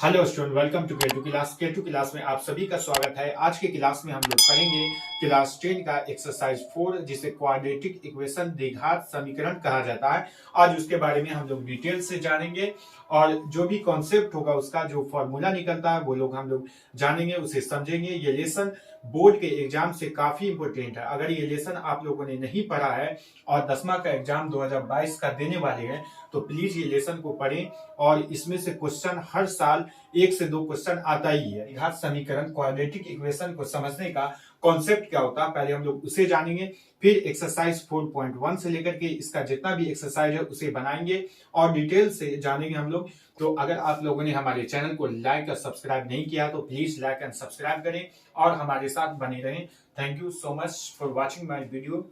Hello student, welcome to K two class. K two class में आप सभी का स्वागत है। आज के क्लास में हम लोग पढ़ेंगे क्लास 10 का एक्सरसाइज 4, जिसे क्वाड्रेटिक इक्वेशन द्विघात समीकरण कहा जाता है। आज उसके बारे में हम लोग डिटेल से जानेंगे और जो भी कॉन्सेप्ट होगा, उसका जो फॉर्मूला निकलता है वो लोग हम लोग जानेंगे, उसे समझेंगे। ये लेसन बोर्ड के एग्जाम से काफी इंपोर्टेंट है। अगर ये लेसन आप लोगों ने नहीं पढ़ा है और 10वां का एग्जाम 2022 का देने वाले हैं, तो प्लीज ये लेसन को पढ़ें। और इसमें से क्वेश्चन हर साल 1 से 2 क्वेश्चन आता ही है। द्विघात समीकरण क्वाड्रेटिक इक्वेशन को समझने का कॉन्सेप्ट क्या होता है, पहले हम लोग उसे जानेंगे। फिर एक्सरसाइज 4.1 से लेकर के इसका जितना भी एक्सरसाइज है उसे बनाएंगे और डिटेल से जानेंगे हम लोग। तो अगर आप लोगों ने हमारे चैनल को लाइक और सब्सक्राइब नहीं किया तो प्लीज लाइक एंड सब्सक्राइब करें और हमारे साथ बने रहें। Thank you so much for watching my video.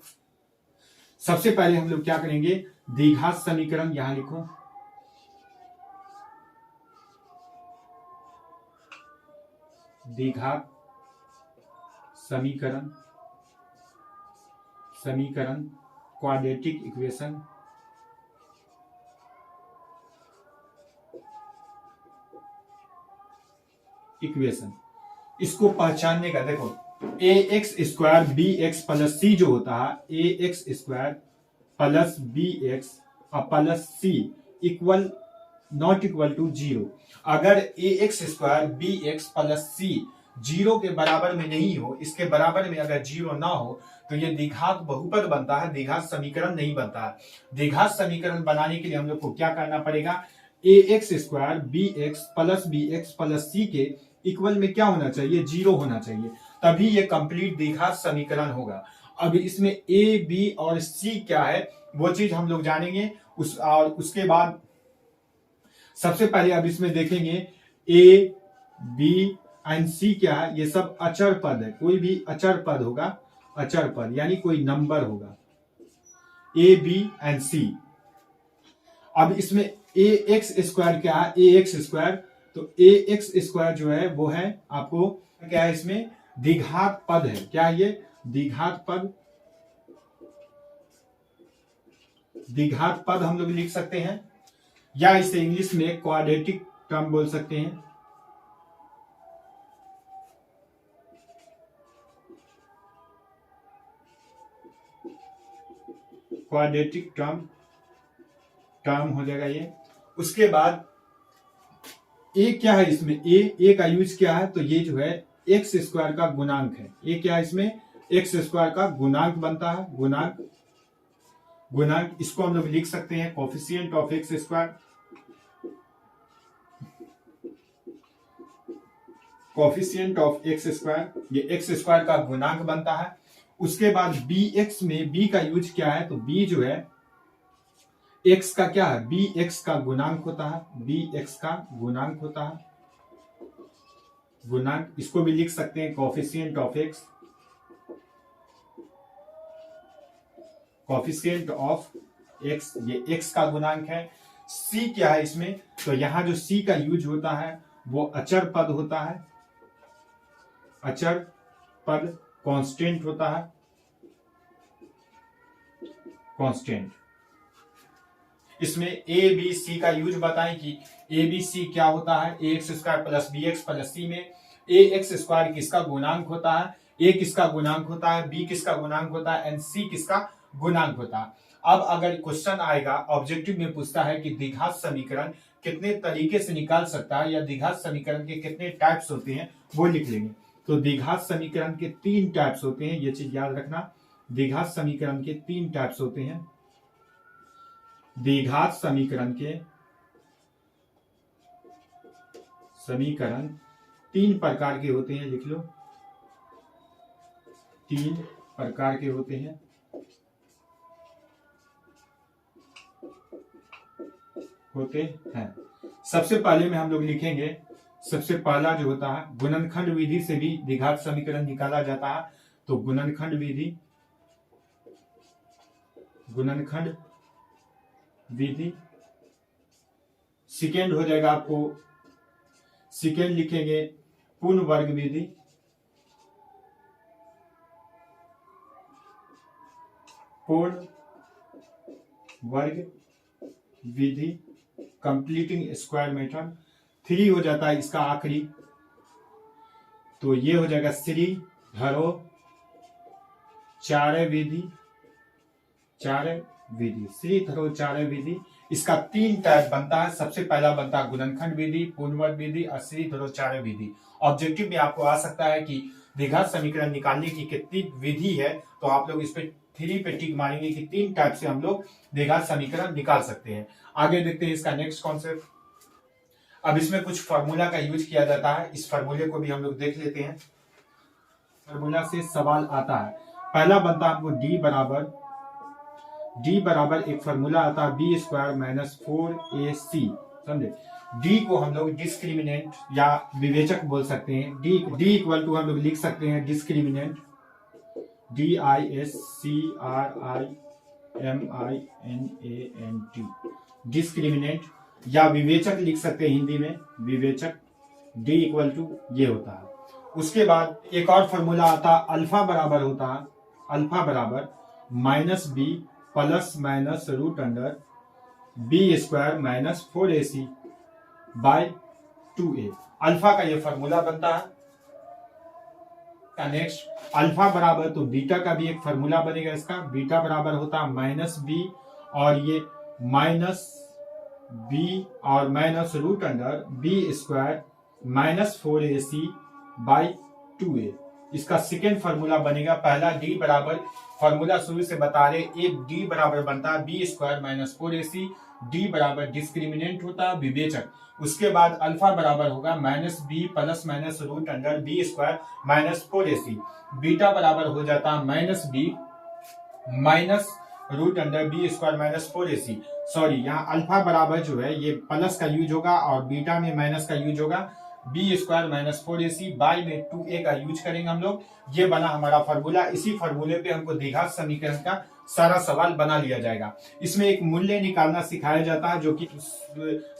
सबसे पहले हम लोग क्या करेंगे, द्विघात समीकरण यहां लिखो। द्विघात समीकरण क्वाड्रेटिक इक्वेशन इसको पहचानने का देखो, A X square B X plus C जो होता है, A X square plus B X plus C equal not equal to 0। अगर A X square B X plus C 0 के बराबर में नहीं हो, इसके बराबर में अगर 0 ना हो, तो ये द्विघात बहुपद बनता है, द्विघात समीकरण नहीं बनता है। द्विघात समीकरण बनाने के लिए हम लोग को क्या करना पड़ेगा, A X square B X plus C के इक्वल में क्या होना चाहिए, 0 होना चाहिए, तभी ये कंप्लीट द्विघात समीकरण होगा। अब इसमें ए बी और सी क्या है वो चीज हम लोग जानेंगे। और उसके बाद सबसे पहले अब इसमें देखेंगे ए बी एंड सी क्या है। ये सब अचर पद है, कोई भी अचर पद होगा, अचर पद यानी कोई नंबर होगा, ए बी एंड सी। अब इसमें ए एक्स स्क्वायर क्या है, ए एक्स स्क्वायर, तो ए एक्स स्क्वायर जो है वो है आपको क्या है, इसमें द्विघात पद है। क्या है ये, द्विघात पद। द्विघात पद हम लोग लिख सकते हैं या इसे इंग्लिश में क्वाड्रेटिक टर्म बोल सकते हैं। क्वाड्रेटिक टर्म हो जाएगा ये। उसके बाद ए क्या है, इसमें ए का यूज क्या है, तो ये जो है एक्स स्क्वायर का गुणांक है। ए क्या है, इसमें एक्स स्क्वायर का गुणांक बनता है, गुणांक इसको हम लोग लिख सकते हैं coefficient of X square. Coefficient of X square, ये एक्स स्क्वायर का गुणांक बनता है। उसके बाद बी एक्स में बी का यूज क्या है, तो बी जो है एक्स का क्या है, बी एक्स का गुणांक होता है, बी एक्स का गुणांक होता है, गुणांक इसको भी लिख सकते हैं coefficient of x, coefficient of x, ये एक्स का गुणांक है। सी क्या है इसमें, तो यहां जो सी का यूज होता है वो अचर पद होता है, अचर पद कांस्टेंट होता है, कांस्टेंट। इसमें ए बी सी का यूज बताएं कि ए बी सी क्या होता है, A X square plus B X plus C में ए एक्स स्क्वायर किसका गुणांक होता है, ए किसका गुणांक होता है, बी किसका गुणांक होता है एंड सी किसका गुणांक होता है। अब अगर क्वेश्चन आएगा ऑब्जेक्टिव में पूछता है कि द्विघात समीकरण कितने तरीके से निकाल सकता है या द्विघात समीकरण के कितने टाइप्स होते हैं वो लिख लेंगे। तो द्विघात समीकरण के 3 टाइप्स होते हैं, ये चीज याद रखना। द्विघात समीकरण के 3 टाइप्स होते हैं। द्विघात समीकरण 3 प्रकार के होते हैं, लिख लो, 3 प्रकार के होते हैं। सबसे पहले में हम लोग लिखेंगे, सबसे पहला जो होता है गुणनखंड विधि से भी द्विघात समीकरण निकाला जाता है। तो गुणनखंड विधि। सेकेंड हो जाएगा आपको, सेकेंड लिखेंगे पूर्ण वर्ग विधि, पूर्ण वर्ग विधि, कंप्लीटिंग स्क्वायर मेथड। 3 हो जाता है इसका आखिरी, तो ये हो जाएगा श्री धरो चार विधि, श्री धरो चार विधि। इसका 3 टाइप बनता है। सबसे पहला बनता है गुणनखंड विधि, पूर्णवर्त विधि और श्री धरो चार विधि। ऑब्जेक्टिव में आपको आ सकता है कि द्विघात समीकरण निकालने की कितनी विधि है, तो आप लोग इस पे 3 पे टिक मारेंगे कि 3 टाइप से हम लोग द्विघात समीकरण निकाल सकते हैं। आगे देखते हैं इसका नेक्स्ट कॉन्सेप्ट। अब इसमें कुछ फार्मूला का यूज किया जाता है, इस फार्मूले को भी हम लोग देख लेते हैं। फार्मूला से सवाल आता है, पहला बनता है आपको डी बराबर एक फार्मूला आता है बी स्क्वायर माइनस 4ac, समझे। डी को हम लोग डिस्क्रिमिनेंट या विवेचक बोल सकते हैं। डी इक्वल टू हम लोग लिख सकते हैं डिस्क्रिमिनेंट, DISCRIMINANT, डिस्क्रिमिनेंट या विवेचक लिख सकते हैं हिंदी में, विवेचक। डी इक्वल टू ये होता है। उसके बाद एक और फॉर्मूला आता है अल्फा बराबर होता है, अल्फा बराबर minus B plus minus root under B square minus 4ac by 2a। Alpha का ये फॉर्मूला बनता है। नेक्स्ट अल्फा बराबर, तो बीटा का भी एक फॉर्मूला बनेगा इसका, बीटा बराबर होता है माइनस बी और ये माइनस बी और minus root under B square minus 4ac by 2a। इसका सेकेंड फॉर्मूला बनेगा, पहला डी बराबर, फॉर्मूला शुरू से बता रहे, एक डी बराबर बनता है B square minus 4ac, D बराबर डिस्क्रिमिनेंट होता है विवेचक। उसके बाद अल्फा बराबर होगा minus B plus minus root under B square minus 4ac। Beta बराबर हो जाता है minus B minus root under B square minus 4ac। Sorry, यहाँ अल्फा बराबर जो है ये प्लस का यूज होगा और बीटा में माइनस का यूज होगा। B square minus 4ac by में 2a का यूज करेंगे हम लोग। ये बना हमारा फॉर्मूला। इसी फॉर्मूले पे हमको द्विघात समीकरण का सारा सवाल बना लिया जाएगा। इसमें एक मूल्य निकालना सिखाया जाता है, जो कि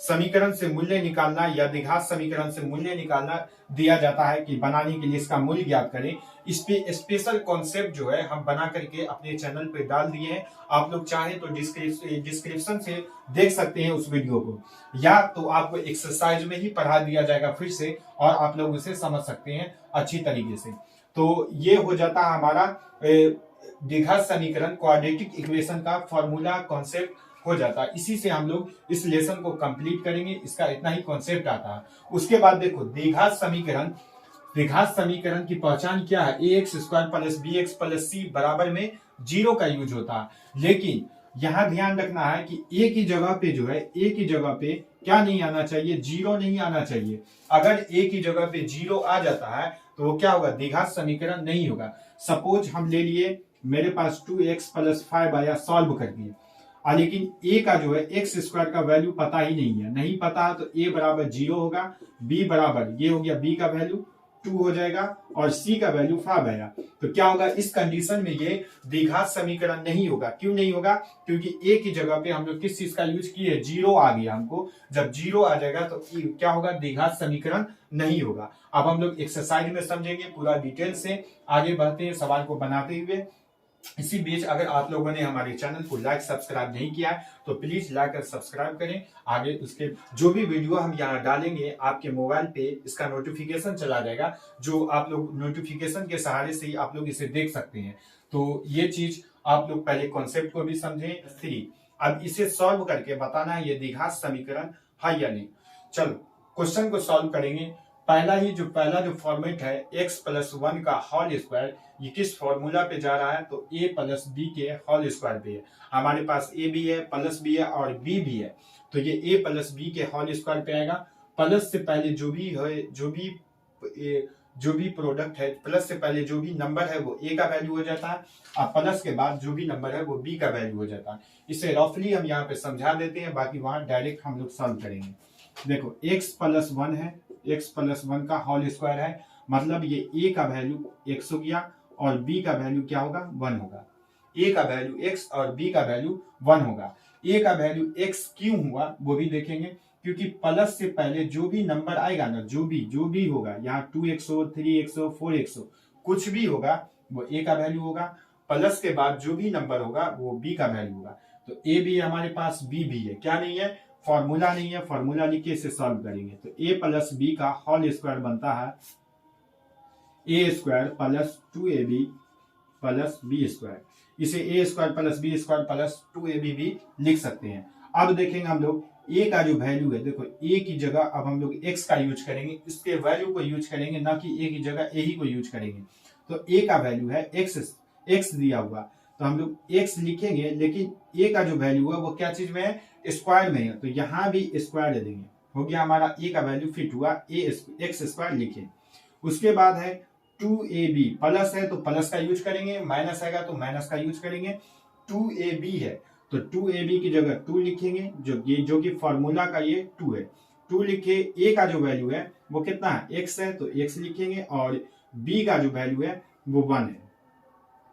समीकरण से मूल्य निकालना या द्विघात समीकरण से मूल्य निकालना दिया जाता है कि बनाने के लिए इसका मूल्य ज्ञात करें। इस पे स्पेशल कॉन्सेप्ट जो है हम बना करके अपने चैनल पे डाल दिए हैं। आप लोग चाहें तो डिस्क्रिप्शन से देख सकते हैं उस वीडियो को, या तो आपको एक्सरसाइज में ही पढ़ा दिया जाएगा फिर से और आप लोग उसे समझ सकते हैं अच्छी तरीके से। तो ये हो जाता है हमारा द्विघात समीकरण, क्वाड्रेटिक इक्वेशन का फॉर्मूला कॉन्सेप्ट हो जाता है। इसी से हम लोग इस लेसन को कंप्लीट करेंगे। इसका इतना ही कॉन्सेप्ट आता है। उसके बाद देखो द्विघात समीकरण की पहचान क्या है, ax square plus bx plus c बराबर में 0 का यूज होता है। लेकिन यहां ध्यान रखना है कि a की जगह पे जो है, a की जगह पे क्या नहीं आना चाहिए, 0 नहीं आना चाहिए। अगर a की जगह पे 0 आ जाता है तो वो क्या होगा, द्विघात समीकरण नहीं होगा। सपोज हम ले लिए, मेरे पास 2x प्लस 5 आया, सॉल्व कर दिए, लेकिन a का जो है x स्क्वायर का वैल्यू पता ही नहीं पता है, तो a बराबर 0 होगा, b बराबर ये हो गया, b का वैल्यू 2 हो जाएगा और c का वैल्यू 5 आएगा। तो क्या होगा, इस कंडीशन में ये द्विघात समीकरण नहीं होगा। क्यों नहीं होगा, क्योंकि a की जगह पे हम लोग किस चीज का यूज किए, 0 आ गया हमको। जब 0 आ जाएगा तो क्या होगा, द्विघात समीकरण नहीं होगा। अब हम लोग एक्सरसाइज में समझेंगे पूरा डिटेल से। आगे बढ़ते हैं सवाल को बनाते हुए। इसी बीच अगर आप लोगों ने हमारे चैनल को लाइक सब्सक्राइब नहीं किया है तो प्लीज लाइक और सब्सक्राइब करें। आगे उसके जो भी वीडियो हम यहाँ डालेंगे आपके मोबाइल पे इसका नोटिफिकेशन चला जाएगा, जो आप लोग नोटिफिकेशन के सहारे से ही आप लोग इसे देख सकते हैं। तो ये चीज आप लोग पहले कॉन्सेप्ट को भी समझें। 3 अब इसे सॉल्व करके बताना है ये द्विघात समीकरण है या नहीं। चलो क्वेश्चन को सॉल्व करेंगे। पहला जो फॉर्मेट है x प्लस 1 का होल स्क्वायर, ये किस फॉर्मूला पे जा रहा है, तो a प्लस बी के होल स्क्वायर पे है। हमारे पास a भी है, प्लस भी है और b भी है, तो ये a प्लस बी के होल स्क्वायर पे आएगा। प्लस से पहले जो भी है, जो भी प्रोडक्ट है, प्लस से पहले जो भी नंबर है वो a का वैल्यू हो जाता है और प्लस के बाद जो भी नंबर है वो b का वैल्यू हो जाता है। इसे रफली हम यहाँ पे समझा देते हैं, बाकी वहां डायरेक्ट हम लोग सॉल्व करेंगे। देखो x प्लस 1 है, x प्लस 1 का होल स्क्वायर है, मतलब ये a का वैल्यू x हो गया और b का वैल्यू क्या होगा, 1 होगा। a का वैल्यू x और b का वैल्यू 1 होगा। a का वैल्यू x क्यों हुआ वो भी देखेंगे, क्योंकि प्लस से पहले जो भी नंबर आएगा ना, जो भी होगा, यहाँ 2x हो, 3x हो, 4x हो, कुछ भी होगा वो a का वैल्यू होगा। प्लस के बाद जो भी नंबर होगा वो b का वैल्यू होगा। तो a भी है हमारे पास, b भी है, क्या नहीं है, फॉर्मूला नहीं है, फॉर्मूला लिख के इसे सॉल्व करेंगे तो a प्लस बी का होल स्क्वायर बनता है A square plus 2ab plus B square. इसे A square plus B square plus 2ab भी लिख सकते हैं। अब देखेंगे हम लोग a का जो वैल्यू है, देखो a की जगह अब हम लोग x का यूज करेंगे, इसके वैल्यू को यूज करेंगे, ना कि a की जगह a ही को यूज करेंगे। तो a का वैल्यू है x दिया हुआ, तो हम लोग x लिखेंगे, लेकिन a का जो वैल्यू है वो क्या चीज में है, स्क्वायर में है, तो यहाँ भी स्क्वायर ले देंगे। हो गया हमारा a का वैल्यू फिट हुआ, x स्क्वायर लिखे। उसके बाद है 2ab प्लस है तो प्लस का यूज करेंगे, माइनस आएगा तो माइनस का यूज करेंगे। 2ab है तो 2ab की जगह 2 लिखेंगे, जो कि फॉर्मूला का ये 2 है। 2 लिखे, a का जो वैल्यू है वो कितना है, x है तो x लिखेंगे, और b का जो वैल्यू है वो 1 है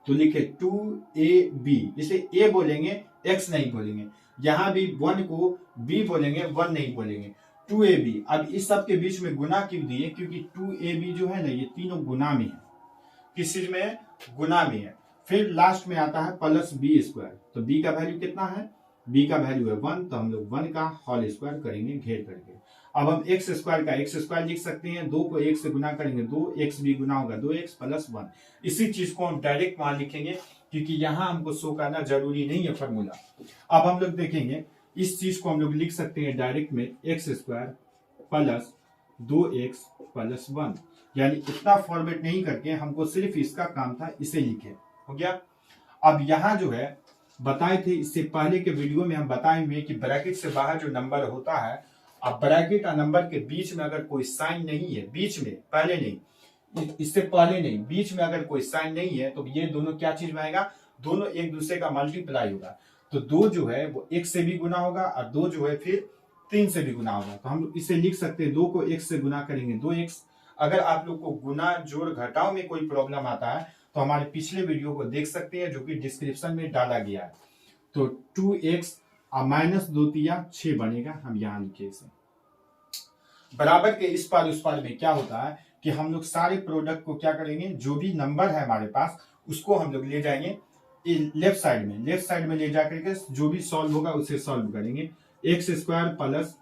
तो लिखे 2ab। इसे a बोलेंगे, x नहीं बोलेंगे। यहां भी 1 को b बोलेंगे, 1 नहीं बोलेंगे। 2ab। अब इस सब के बीच में गुना क्यों दिए, क्योंकि 2ab जो है ना ये तीनों गुना में है। किस चीज में है, गुना में है। फिर लास्ट में आता है प्लस बी स्क्वायर, तो b का वैल्यू कितना है, b का वैल्यू है 1, तो हम लोग 1 का होल स्क्वायर करेंगे घेर करके। अब हम x स्क्वायर का x स्क्वायर लिख सकते हैं, 2 को 1 से गुना करेंगे 2x भी गुना होगा 2x प्लस 1। इसी चीज को हम डायरेक्ट वहां लिखेंगे, क्योंकि यहाँ हमको शो करना जरूरी नहीं है फॉर्मूला। अब हम लोग देखेंगे इस चीज को हम लोग लिख सकते हैं डायरेक्ट में, x square plus 2x plus 1, यानी इतना फॉर्मेट नहीं करके हमको सिर्फ इसका काम था, इसे लिखे। हो गया। अब यहाँ जो है बताए थे इससे पहले के वीडियो में हम बताए हुए कि ब्रैकेट से बाहर जो नंबर होता है, अब ब्रैकेट और नंबर के बीच में अगर कोई साइन नहीं है, बीच में, पहले नहीं, इससे पहले नहीं, बीच में अगर कोई साइन नहीं है तो ये दोनों क्या चीज में आएगा, दोनों एक दूसरे का मल्टीप्लाई होगा। तो 2 जो है वो 1 से भी गुना होगा, और 2 जो है फिर 3 से भी गुना होगा। तो हम इसे लिख सकते हैं, 2 को 1 से गुना करेंगे 2x। अगर आप लोग को गुना जोड़ घटाव में कोई प्रॉब्लम आता है तो हमारे पिछले वीडियो को देख सकते हैं, जो कि डिस्क्रिप्शन में डाला गया है। तो 2x माइनस 2 तिया 6 बनेगा, हम यहाँ लिखे इसे। बराबर के इस पार उस पार में क्या होता है कि हम लोग सारे प्रोडक्ट को क्या करेंगे, जो भी नंबर है हमारे पास उसको हम लोग ले जाएंगे लेफ्ट साइड में ले जाकर के जो भी सॉल्व होगा उसे सॉल्व करेंगे। x square plus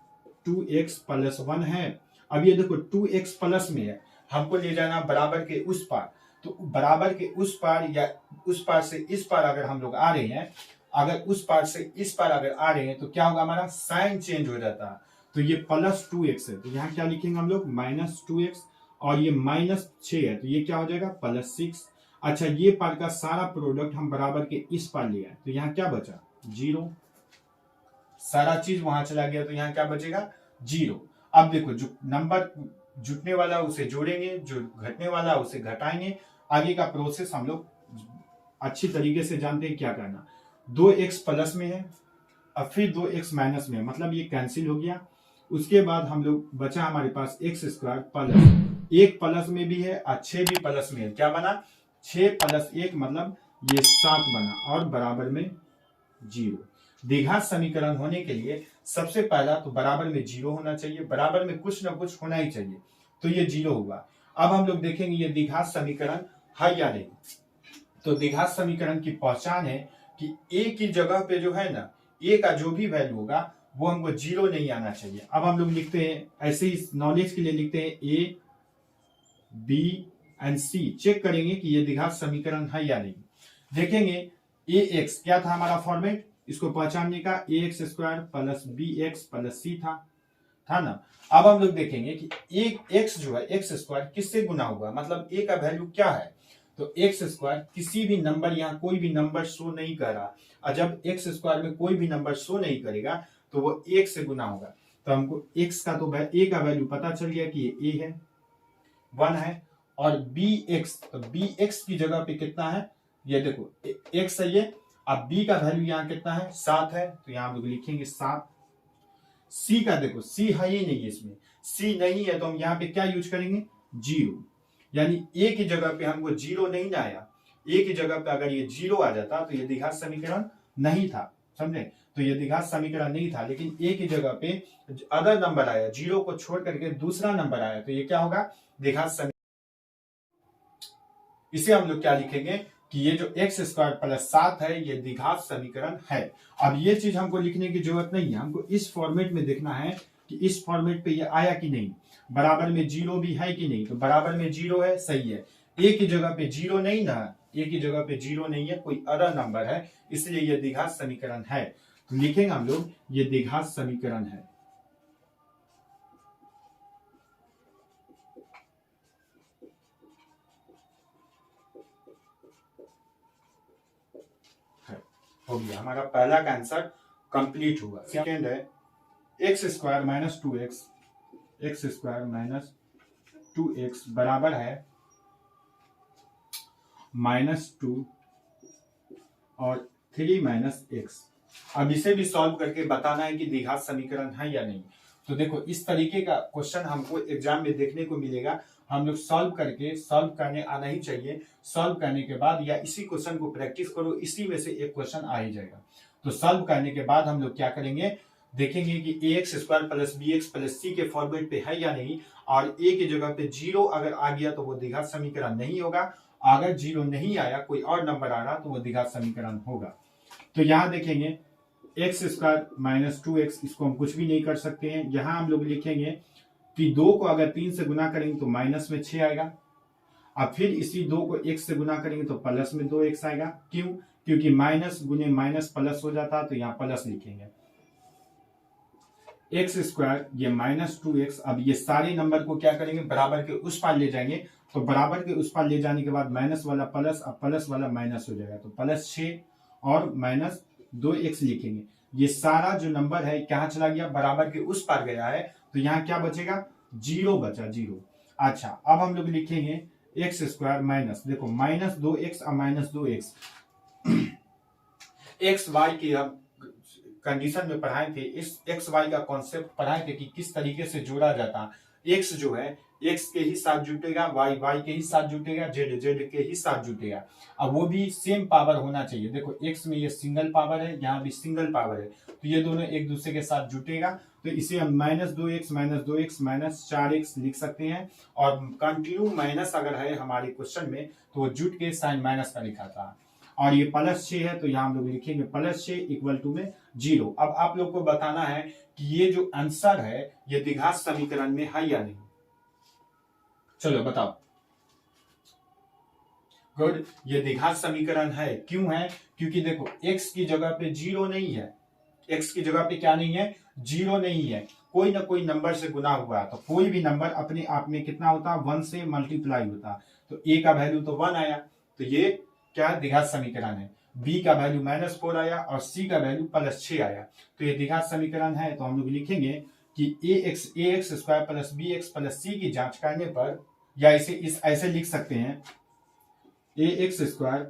2x plus 1 है। अब ये देखो 2x प्लस में है, हमको ले जाना बराबर के उस पार, तो बराबर के उस पार या उस पार से इस पार अगर हम लोग आ रहे हैं, अगर उस पार से इस पार अगर आ रहे हैं तो क्या होगा, हमारा साइन चेंज हो जाता है। तो ये प्लस 2x है, तो यहाँ क्या लिखेंगे हम लोग, माइनस 2x, और ये माइनस 6 है तो ये क्या हो जाएगा, प्लस 6। अच्छा, ये पार का सारा प्रोडक्ट हम बराबर के इस पार ले आए तो यहाँ क्या बचा, 0। सारा चीज वहां चला गया तो यहाँ क्या बचेगा, 0। अब देखो, जो नंबर जुटने वाला उसे जोड़ेंगे, जो घटने वाला उसे घटाएंगे। आगे का प्रोसेस हम लोग अच्छी तरीके से जानते हैं क्या करना। 2x प्लस में है, अब फिर 2x माइनस में है, मतलब ये कैंसिल हो गया। उसके बाद हम लोग बचा हमारे पास x स्क्वायर प्लस 1 प्लस में भी है और 6 भी प्लस में है, क्या बना, 6 प्लस 1 मतलब ये 7 बना, और बराबर में 0। द्विघात समीकरण होने के लिए सबसे पहला तो बराबर में 0 होना चाहिए, बराबर में कुछ ना कुछ होना ही चाहिए, तो ये 0 होगा। अब हम लोग देखेंगे ये द्विघात समीकरण है या नहीं। तो द्विघात समीकरण की पहचान है कि a की जगह पे जो है ना, a का जो भी वैल्यू होगा वो हमको 0 नहीं आना चाहिए। अब हम लोग लिखते हैं, ऐसे ही नॉलेज के लिए लिखते हैं a b and c, check करेंगे कि ये द्विघात समीकरण है या नहीं। देखेंगे ax क्या था हमारा फॉर्मेट, इसको पहचानने का, ax square plus bx plus c था ना। अब हम लोग देखेंगे कि एक x जो है, x स्क्वायर किससे गुना होगा, मतलब a का वैल्यू क्या है, तो x स्क्वायर किसी भी नंबर, यहाँ कोई भी नंबर शो नहीं कर रहा, और जब x स्क्वायर में कोई भी नंबर शो नहीं करेगा तो वो 1 से गुना होगा। तो हमको x का तो a का वैल्यू पता चल गया कि ये a है, 1 है, और bx, तो bx की जगह पे कितना है, ये देखो x है ये, अब b का वैल्यू यहाँ कितना है, 7 है, तो यहाँ हम लोग लिखेंगे 7। c का देखो, c है ही नहीं, इसमें c नहीं है तो हम यहाँ पे क्या यूज करेंगे, 0, यानी a की जगह पे हमको 0 नहीं ना आया। a की जगह पे अगर ये 0 आ जाता तो ये द्विघात समीकरण नहीं था, समझे, तो ये द्विघात समीकरण नहीं था। लेकिन a की जगह पे अदर नंबर आया, 0 को छोड़ करके दूसरा नंबर आया, तो ये क्या होगा, द्विघात समीकरण। इसे हम लोग क्या लिखेंगे, कि ये जो एक्स स्क्वायर प्लस 7 है ये द्विघात समीकरण है। अब ये चीज हमको लिखने की जरूरत नहीं है, हमको इस फॉर्मेट में देखना है कि इस फॉर्मेट पे ये आया कि नहीं, बराबर में जीरो भी है कि नहीं। तो बराबर में जीरो है, सही है। एक ही जगह पे जीरो नहीं ना, एक ही जगह पे जीरो नहीं है, कोई अदर नंबर है, इसलिए ये द्विघात समीकरण है। तो लिखेंगे हम लोग ये द्विघात समीकरण है। हो गया, हमारा पहला का आंसर कंप्लीट हुआ। सेकेंड है X square minus two x, x square minus two x बराबर है -2 और 3 माइनस एक्स। अब इसे भी सॉल्व करके बताना है कि द्विघात समीकरण है या नहीं। तो देखो इस तरीके का क्वेश्चन हमको एग्जाम में देखने को मिलेगा, हम लोग सॉल्व करने आना ही चाहिए। सॉल्व करने के बाद या इसी क्वेश्चन को प्रैक्टिस करो, इसी में से एक क्वेश्चन आ ही जाएगा। तो सॉल्व करने के बाद हम लोग क्या करेंगे, देखेंगे कि A X square plus B X plus C के फॉर्मेट पे है या नहीं, और ए की जगह पे जीरो अगर आ गया तो वो द्विघात समीकरण नहीं होगा, अगर जीरो नहीं आया कोई और नंबर आ रहा तो वो द्विघात समीकरण होगा। तो यहां देखेंगे x square minus two x, इसको हम कुछ भी नहीं कर सकते हैं। यहां हम लोग लिखेंगे कि 2 को अगर 3 से गुना करेंगे तो माइनस में 6 आएगा। अब फिर इसी 2 को x से गुना करेंगे तो प्लस में 2x आएगा। क्यों? क्योंकि माइनस गुने माइनस प्लस हो जाता है, तो यहाँ प्लस लिखेंगे। एक्स स्क्वायर ये -2x, अब ये सारे नंबर को क्या करेंगे, बराबर के उस पार ले जाएंगे। तो बराबर के उस पार ले जाने के बाद माइनस वाला प्लस, अब प्लस वाला माइनस हो जाएगा, तो +6 और -2x लिखेंगे। ये सारा जो नंबर है कहाँ चला गया, बराबर के उस पार गया है, तो यहाँ क्या बचेगा, जीरो बचा, जीरो। अच्छा अब हम लोग लिखेंगे एक्स स्क्वायर माइनस, देखो -2x और -2x एक्स वाई की हम कंडीशन में पढ़ाए थे, इस एक्स वाई का कॉन्सेप्ट पढ़ाए थे कि किस तरीके से जोड़ा जाता। एक्स जो है एक्स के ही साथ जुटेगा, वाई वाई के ही साथ जुटेगा, जेड जेड के ही साथ जुटेगा। अब वो भी सेम पावर होना चाहिए। देखो एक्स में ये सिंगल पावर है, यहाँ भी सिंगल पावर है, तो ये दोनों एक दूसरे के साथ जुटेगा। तो इसे हम -2x -4x लिख सकते हैं। और कंटिन्यू माइनस अगर है हमारे क्वेश्चन में तो वो जुट के साइन माइनस का लिखा था। और ये +6 है, तो यहाँ हम लोग लिखेंगे +6 इक्वल टू में 0। अब आप लोग को बताना है कि ये जो आंसर है ये द्विघात समीकरण में है या नहीं। चलो बताओ। गुड, ये द्विघात समीकरण है। क्यों है? क्योंकि देखो x की जगह पे 0 नहीं है, x की जगह पे क्या नहीं है, 0 नहीं है, कोई ना कोई नंबर से गुना हुआ है। तो कोई भी नंबर अपने आप में कितना होता है, 1 से मल्टीप्लाई होता है। तो a का वैल्यू तो 1 आया, तो ये क्या द्विघात समीकरण है। b का वैल्यू -4 आया और c का वैल्यू +6 आया, तो ये द्विघात समीकरण है। तो हम लोग लिखेंगे कि ax square plus bx plus c की जांच करने पर, या इसे ऐसे लिख सकते हैं, ax square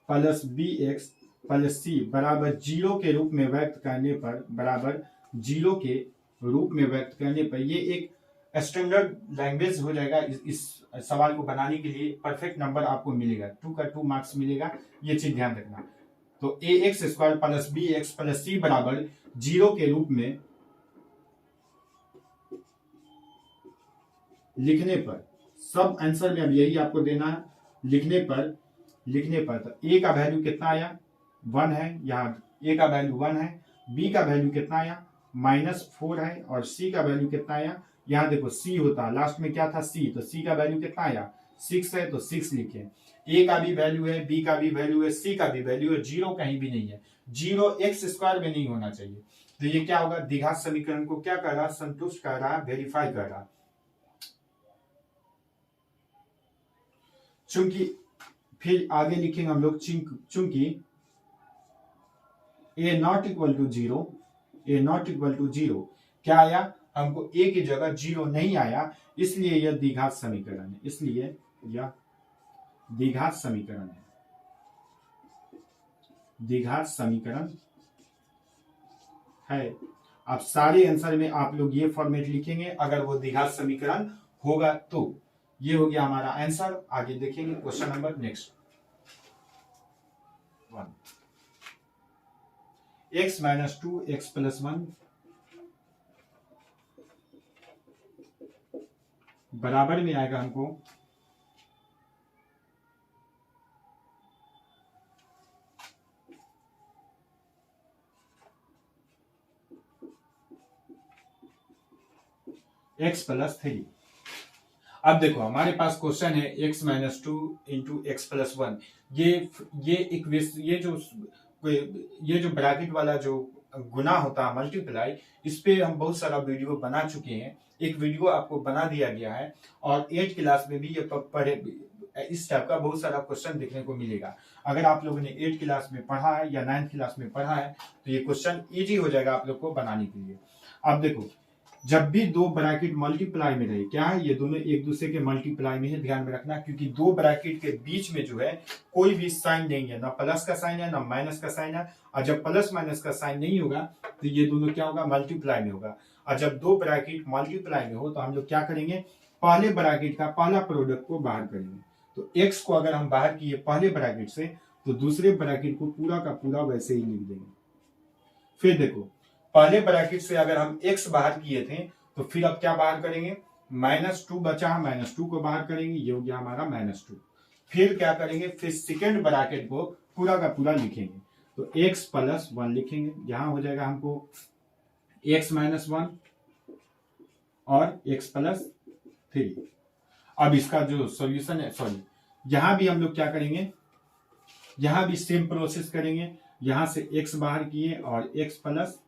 plus bx plus c बराबर 0 के रूप में व्यक्त करने पर, बराबर 0 के रूप में व्यक्त करने पर, ये एक स्टैंडर्ड लैंग्वेज हो जाएगा। इस सवाल को बनाने के लिए परफेक्ट नंबर आपको मिलेगा, 2 का 2 मार्क्स मिलेगा, ये चीज ध्यान रखना। तो ax square plus bx plus c बराबर 0 के रूप में लिखने पर, सब आंसर में अब यही आपको देना है। लिखने पर तो a का वैल्यू कितना आया, 1 है, यहाँ a का वैल्यू 1 है, b का वैल्यू कितना आया, -4 है, और c का वैल्यू कितना आया, यहाँ देखो c होता, लास्ट में क्या था, c, तो c का वैल्यू कितना आया, 6 है, तो 6 लिखे। a का भी वैल्यू है, b का भी वैल्यू है, c का भी वैल्यू है, 0 कहीं भी नहीं है, 0 एक्स स्क्वायर में नहीं होना चाहिए। तो ये क्या होगा, द्विघात समीकरण को क्या कर रहा, संतुष्ट कर रहा, वेरीफाई कर रहा। चूंकि फिर आगे लिखेंगे हम लोग, चूंकि a not equal to 0, a not equal to 0 क्या आया, हमको a की जगह 0 नहीं आया, इसलिए यह द्विघात समीकरण है, इसलिए यह द्विघात समीकरण है, द्विघात समीकरण है। अब सारे आंसर में आप लोग ये फॉर्मेट लिखेंगे अगर वो द्विघात समीकरण होगा तो। ये हो गया हमारा आंसर। आगे देखेंगे question number next 1, x - 2x + 1 बराबर में आएगा हमको x प्लस 3। अब देखो हमारे पास क्वेश्चन है x minus 2 into x plus 1। ये इक्वेशन ये जो ब्रैकेट वाला जो गुना होता है मल्टीप्लाई, इस पे हम बहुत सारा वीडियो बना चुके हैं। एक वीडियो आपको बना दिया गया है और 8 क्लास में भी ये पढ़े इस टाइप का बहुत सारा क्वेश्चन देखने को मिलेगा। अगर आप लोगों ने 8 क्लास में पढ़ा है या 9th क्लास में पढ़ा है तो ये क्वेश्चन इजी हो जाएगा आप लोग को बनाने के लिए। अब देखो जब भी दो ब्रैकेट मल्टीप्लाई में रहे, क्या है, ये दोनों एक दूसरे के मल्टीप्लाई में है, ध्यान में रखना, क्योंकि दो ब्रैकेट के बीच में जो है कोई भी साइन नहीं है, ना प्लस का साइन है ना माइनस का साइन है। और जब प्लस माइनस का साइन नहीं होगा तो ये दोनों क्या होगा, मल्टीप्लाई में होगा। और जब दो ब्रैकेट मल्टीप्लाई में हो तो हम लोग क्या करेंगे, पहले ब्रैकेट का पहला प्रोडक्ट को बाहर करेंगे। तो एक्स को अगर हम बाहर किए पहले ब्रैकेट से तो दूसरे ब्रैकेट को पूरा का पूरा वैसे ही लिख देंगे। फिर देखो पहले ब्रैकेट से अगर हम x बाहर किए थे तो फिर अब क्या बाहर करेंगे, -2 बचा, -2 को बाहर करेंगे, ये हो गया हमारा -2। फिर क्या करेंगे, फिर सेकेंड ब्रैकेट को पूरा का पूरा लिखेंगे, तो x प्लस 1 लिखेंगे। यहां हो जाएगा हमको x माइनस 1 और x प्लस 3। अब इसका जो सॉल्यूशन है, सॉरी यहां भी हम लोग क्या करेंगे, यहां भी सेम प्रोसेस करेंगे। यहां से x बाहर किए और x प्लस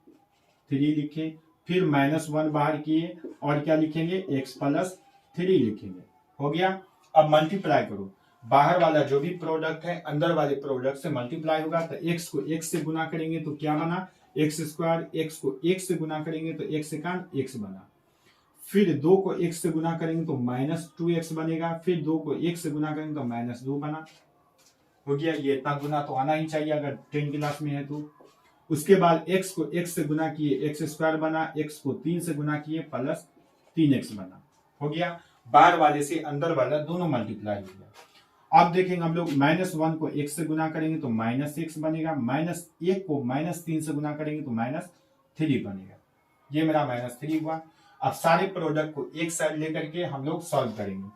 3 लिखे, फिर -1 बाहर किए और क्या लिखेंगे, x प्लस 3 लिखेंगे। हो गया। अब मल्टीप्लाई करो, बाहर वाला जो भी प्रोडक्ट है अंदर वाले प्रोडक्ट से मल्टीप्लाई होगा, तो x को x से गुना करेंगे तो क्या बना, x स्क्वायर। x को x से गुना करेंगे तो x सेकंड x बना। फिर 2 को x से गुना करेंगे तो -2x बनेगा। फिर 2 को x से गुना करेंगे तो -2 बना। हो गया। ये इतना गुना तो आना ही चाहिए अगर 10 क्लास में है तो। उसके बाद x को x से गुना किए x स्क्वायर बना, x को 3 से गुना किए प्लस 3x बना। हो गया। बाहर वाले से अंदर वाला दोनों मल्टीप्लाई हो गया। अब देखेंगे हम लोग -1 को x से गुना करेंगे तो -x बनेगा, -1 को -3 से गुना करेंगे तो -3 बनेगा। ये मेरा -3 हुआ। अब सारे प्रोडक्ट को एक साइड लेकर के हम लोग सॉल्व करेंगे,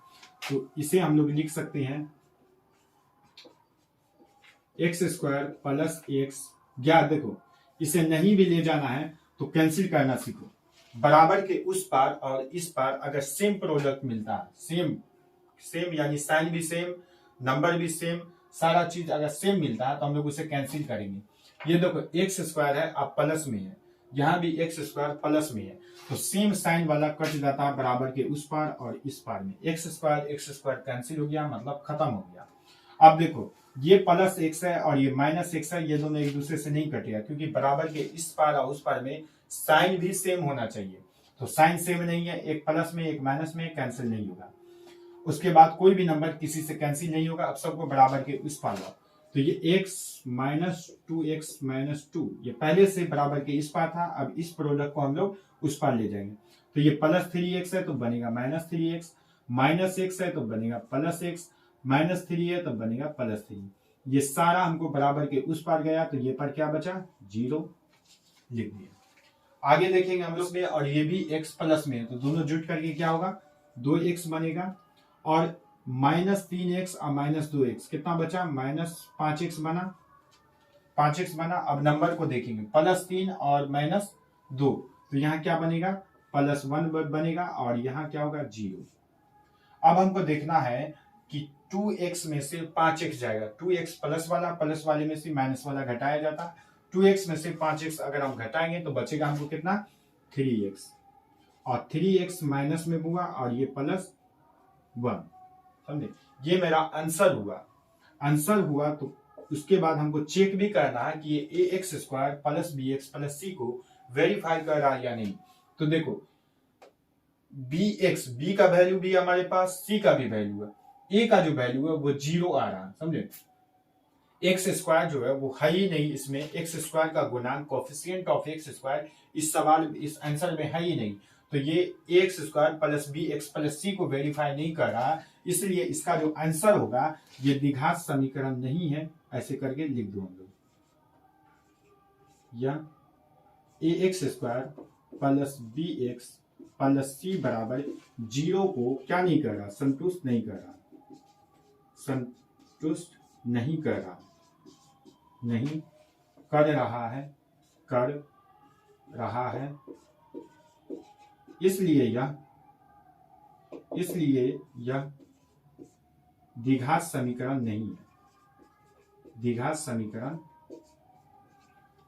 तो इसे हम लोग लिख सकते हैं x स्क्वायर प्लस x। या देखो इसे नहीं भी ले जाना है तो कैंसिल करना सीखो। बराबर के उस पार और इस पार अगर सेम प्रोडक्ट मिलता है, सेम यानी साइन भी सेम, नंबर भी सेम, सारा चीज अगर सेम मिलता है तो हम लोग उसे कैंसिल करेंगे। ये देखो एक्स स्क्वायर है अब प्लस में है, यहाँ भी एक्स स्क्वायर प्लस में है, तो सेम साइन वाला कट जाता है बराबर के उस पार और इस पार में। एक्स स्क्वायर कैंसिल हो गया, मतलब खत्म हो गया। अब देखो ये प्लस एक्स है और ये माइनस एक्स है, ये दोनों एक दूसरे से नहीं कटेगा, क्योंकि बराबर के इस पार और उस पार में साइन भी सेम होना चाहिए। तो साइन सेम नहीं है, एक प्लस में एक माइनस में, कैंसिल नहीं होगा। उसके बाद कोई भी नंबर किसी से कैंसिल नहीं होगा। अब सबको बराबर के उस पार लाओ, तो ये x माइनस 2x-2 ये पहले से बराबर के इस पार था, अब इस प्रोडक्ट को हम लोग उस पार ले जाएंगे। तो ये प्लस 3x है तो बनेगा -3x, माइनस x है तो बनेगा प्लस x, -3 है तो बनेगा प्लस 3। ये सारा हमको बराबर के उस पार गया, तो ये पर क्या बचा, 0 लिख दिया। आगे देखेंगे हम लोग में, और ये भी x प्लस में है तो दोनों जुट करके क्या होगा, 2x बनेगा। और -3x और -2x कितना बचा, -5x बना, 5x बना। अब नंबर को देखेंगे, +3 और -2, तो यहाँ क्या बनेगा, +1 बनेगा और यहाँ क्या होगा, 0। अब हमको देखना है कि 2x में से 5x जाएगा। 2x प्लस वाले में से माइनस वाला घटाया जाता, 2x में से 5x अगर हम घटाएंगे तो बचेगा हमको कितना, 3x, और 3x माइनस में हुआ और ये +1, समझे। ये मेरा आंसर हुआ। तो उसके बाद हमको चेक भी करना है कि ये ax square plus bx plus c को वेरीफाई कर रहा है या नहीं। तो देखो b का वैल्यू भी हमारे पास, c का भी वैल्यू है, a का जो वैल्यू है वो 0 आ रहा है, समझे। एक्स स्क्वायर जो है वो है ही नहीं इसमें, एक्स स्क्वायर का गुणांक कोफिशिएंट ऑफ एक्स स्क्वायर इस आंसर में है ही नहीं। तो ये X square plus B X plus C को वेरीफाई नहीं कर रहा, इसलिए इसका जो आंसर होगा ये द्विघात समीकरण नहीं है। ऐसे करके लिख दो हम लोग, या A X square plus B X plus C बराबर 0 को क्या नहीं कर रहा, संतुष्ट नहीं कर रहा है, इसलिए यह इसलिए यह द्विघात समीकरण नहीं है, द्विघात समीकरण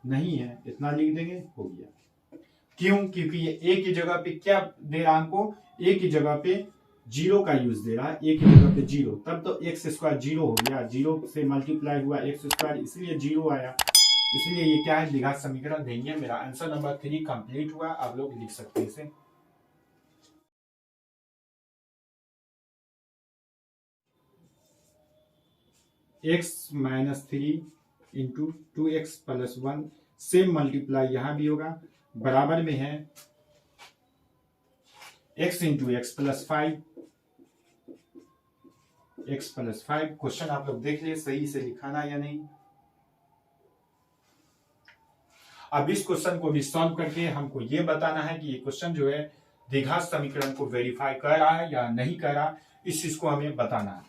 नहीं है। इतना लिख देंगे, हो गया। क्यों? क्योंकि ये ए की जगह पे क्या दे रहा है हमको, ए की जगह पे जीरो का यूज दे रहा है, ए की जगह पे जीरो, तब तो एक्स स्क्वायर जीरो हो गया, जीरो से मल्टीप्लाई हुआ एक्स स्क्वायर, इसलिए जीरो आया। इसलिए ये क्या है, द्विघात समीकरण नहीं है। मेरा आंसर नंबर 3 कंप्लीट हुआ। आप लोग लिख सकते हैं इसे। X minus 3 into 2x plus 1, same multiply यहां भी होगा, बराबर में है x into x plus 5, x plus 5। Question आप लोग देख लिए सही से लिखाना या नहीं। अब इस क्वेश्चन को भी सॉल्व करके हमको ये बताना है कि ये क्वेश्चन जो है द्विघात समीकरण को वेरीफाई कर रहा है या नहीं कर रहा, इस चीज को हमें बताना है।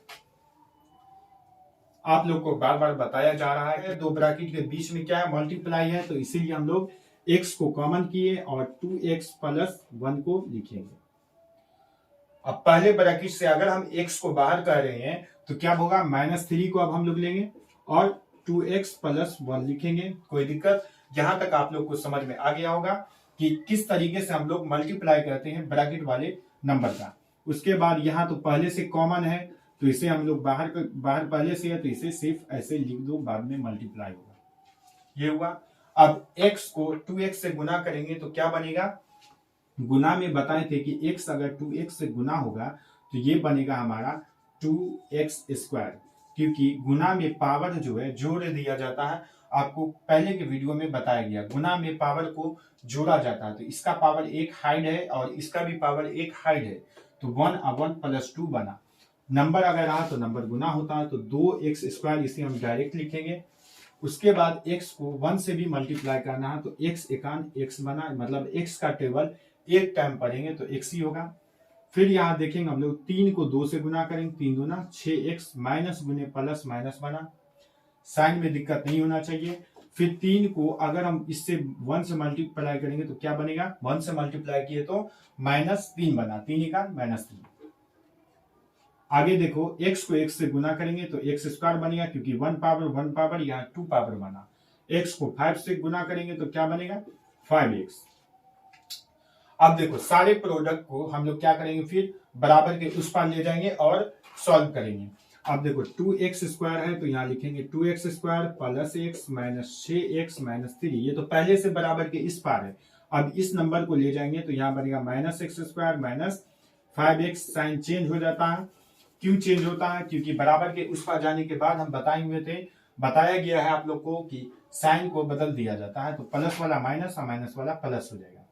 आप लोग को बार बार बताया जा रहा है, दो ब्रैकेट के बीच में क्या है, मल्टीप्लाई है, तो इसीलिए हम लोग x को कॉमन किए और 2x प्लस 1 को लिखेंगे। अब पहले ब्रैकेट से अगर हम x को बाहर कर रहे हैं तो क्या होगा, -3 को अब हम लोग लेंगे और 2x प्लस 1 लिखेंगे। कोई दिक्कत? यहां तक आप लोग को समझ में आ गया होगा कि किस तरीके से हम लोग मल्टीप्लाई करते हैं ब्रैकेट वाले नंबर का। उसके बाद यहां तो पहले से कॉमन है, तो इसे हम लोग बाहर पहले से है, तो इसे सिर्फ ऐसे लिख दो, बाद में मल्टीप्लाई होगा। ये हुआ। अब x को 2x से गुना करेंगे तो क्या बनेगा, गुना में बताए थे कि x अगर 2x से गुना होगा तो ये बनेगा हमारा 2x स्क्वायर, क्योंकि गुना में पावर जो है जोड़ दिया जाता है। आपको पहले के वीडियो में बताया गया, गुना में पावर को जोड़ा जाता है, तो इसका पावर एक हाइड है और इसका भी पावर एक हाइड है, तो 1/1 प्लस 2 बना। नंबर अगर रहा तो नंबर गुना होता है, तो 2x स्क्वायर इसे हम डायरेक्ट लिखेंगे। उसके बाद x को 1 से भी मल्टीप्लाई करना है, तो x एकान x बना, मतलब x का टेबल एक टाइम पढ़ेंगे तो x ही होगा। फिर यहाँ देखेंगे हम लोग 3 को 2 से गुना करेंगे, 3 दूना 6x, माइनस गुने प्लस माइनस बना, साइन में दिक्कत नहीं होना चाहिए। फिर 3 को अगर हम इससे 1 से मल्टीप्लाई करेंगे तो क्या बनेगा, 1 से मल्टीप्लाई किए तो -3 बना, 3 एकान -3। आगे देखो x को x से गुना करेंगे तो x स्क्वायर बनेगा, क्योंकि 1 पावर यहाँ 2 पावर बना। x को 5 से गुना करेंगे तो क्या बनेगा, 5x। अब देखो सारे प्रोडक्ट को हम लोग क्या करेंगे, फिर बराबर के उस पार ले जाएंगे और सॉल्व करेंगे। अब देखो 2x स्क्वायर है, तो यहाँ लिखेंगे 2x square plus x minus 6x minus 3, ये तो पहले से बराबर के इस पार है। अब इस नंबर को ले जाएंगे तो यहाँ बनेगा -x square minus 5x, sign change हो जाता है। क्यों चेंज होता है, क्योंकि बराबर के उस पार जाने के बाद हम बताए हुए थे, बताया गया है आप लोग को कि साइन को बदल दिया जाता है, तो प्लस वाला माइनस और माइनस वाला प्लस हो जाएगा।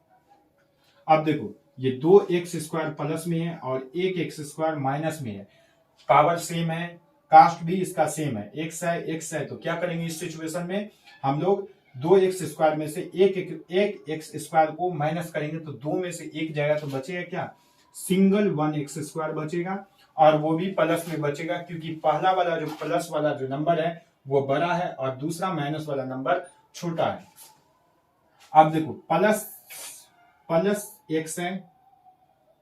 अब देखो ये 2x स्क्वायर प्लस में है और 1x स्क्वायर माइनस में है, पावर सेम है, कास्ट भी इसका सेम है, x है, तो क्या करेंगे इस सिचुएशन में, हम लोग 2x स्क्वायर में से एक x स्क्वायर को माइनस करेंगे, तो 2 में से एक जाएगा, तो बचेगा क्या, सिंगल 1x स्क्वायर बचेगा, और वो भी प्लस में बचेगा, क्योंकि पहला वाला जो प्लस वाला जो नंबर है वो बड़ा है और दूसरा माइनस वाला नंबर छोटा है। अब देखो प्लस x है,